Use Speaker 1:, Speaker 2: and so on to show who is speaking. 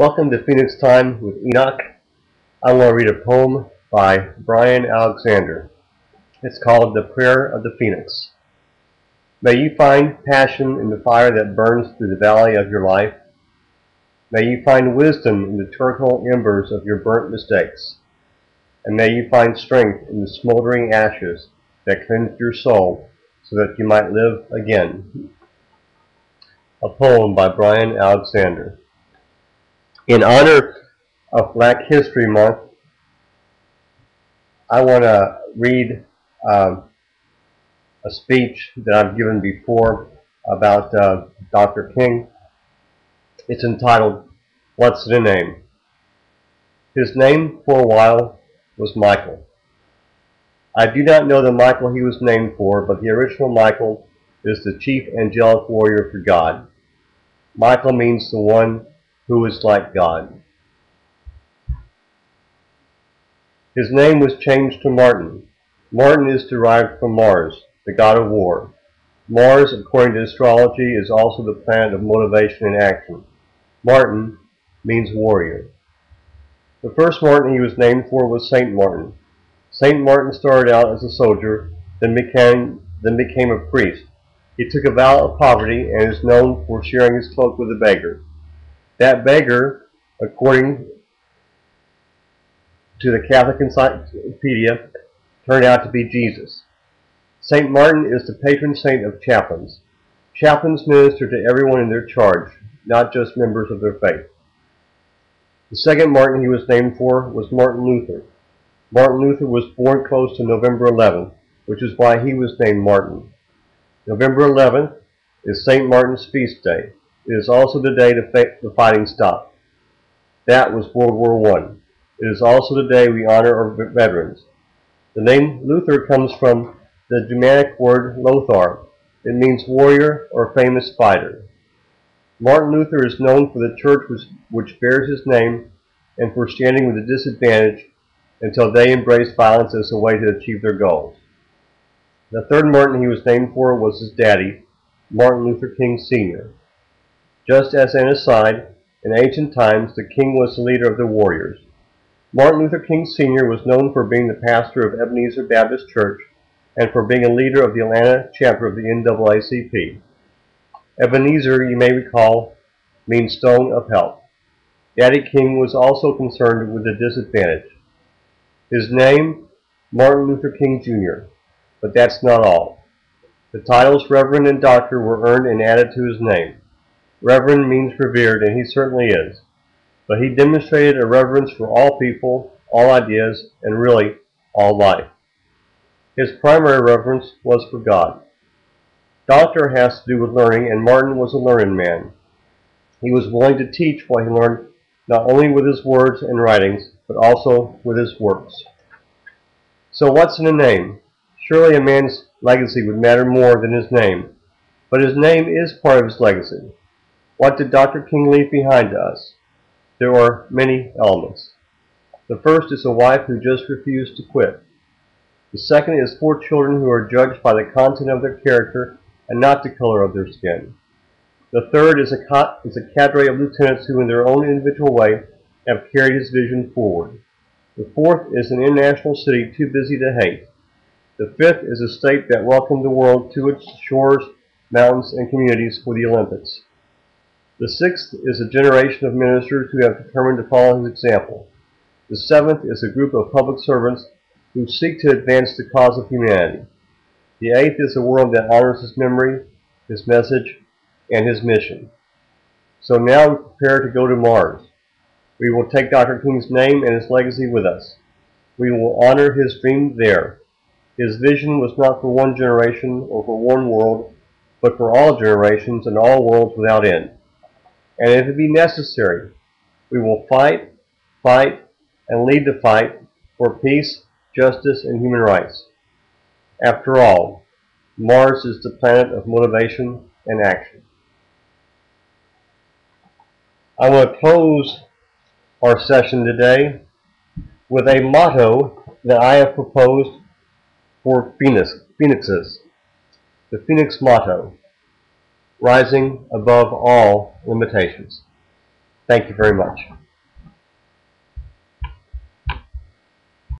Speaker 1: Welcome to Phoenix Time with Enoch. I'm going to read a poem by Brian Alexander. It's called The Prayer of the Phoenix. May you find passion in the fire that burns through the valley of your life. May you find wisdom in the charcoal embers of your burnt mistakes. And may you find strength in the smoldering ashes that cleanse your soul so that you might live again. A poem by Brian Alexander. In honor of Black History Month, I want to read a speech that I've given before about Dr. King. It's entitled, What's the Name? His name for a while was Michael. I do not know the Michael he was named for, but the original Michael is the chief angelic warrior for God. Michael means the one who is like God. His name was changed to Martin. Martin is derived from Mars, the god of war. Mars, according to astrology, is also the planet of motivation and action. Martin means warrior. The first Martin he was named for was Saint Martin. Saint Martin started out as a soldier, then became a priest. He took a vow of poverty and is known for sharing his cloak with a beggar. That beggar, according to the Catholic Encyclopedia, turned out to be Jesus. Saint Martin is the patron saint of chaplains. Chaplains minister to everyone in their charge, not just members of their faith. The second Martin he was named for was Martin Luther. Martin Luther was born close to November 11th, which is why he was named Martin. November 11th is Saint Martin's feast day. It is also the day the fighting stopped. That was World War I. It is also the day we honor our veterans. The name Luther comes from the Germanic word Lothar. It means warrior or famous fighter. Martin Luther is known for the church which bears his name and for standing with the disadvantaged until they embraced violence as a way to achieve their goals. The third Martin he was named for was his daddy, Martin Luther King Sr. Just as an aside, in ancient times the king was the leader of the warriors. Martin Luther King Sr. was known for being the pastor of Ebenezer Baptist Church and for being a leader of the Atlanta chapter of the NAACP. Ebenezer, you may recall, means stone of help. Daddy King was also concerned with the disadvantaged. His name, Martin Luther King Jr., but that's not all. The titles Reverend and Doctor were earned and added to his name. Reverend means revered, and he certainly is. But he demonstrated a reverence for all people, all ideas, and really, all life. His primary reverence was for God. Doctor has to do with learning, and Martin was a learned man. He was willing to teach what he learned, not only with his words and writings, but also with his works. So what's in a name? Surely a man's legacy would matter more than his name. But his name is part of his legacy. What did Dr. King leave behind to us? There are many elements. The first is a wife who just refused to quit. The second is 4 children who are judged by the content of their character and not the color of their skin. The third is a cadre of lieutenants who in their own individual way have carried his vision forward. The fourth is an international city too busy to hate. The fifth is a state that welcomed the world to its shores, mountains, and communities for the Olympics. The sixth is a generation of ministers who have determined to follow his example. The seventh is a group of public servants who seek to advance the cause of humanity. The eighth is a world that honors his memory, his message, and his mission. So now we prepare to go to Mars. We will take Dr. King's name and his legacy with us. We will honor his dream there. His vision was not for one generation or for one world, but for all generations and all worlds without end. And if it be necessary, we will fight, and lead the fight for peace, justice, and human rights. After all, Mars is the planet of motivation and action. I want to close our session today with a motto that I have proposed for Phoenixes. The Phoenix motto, rising above all limitations. Thank you very much.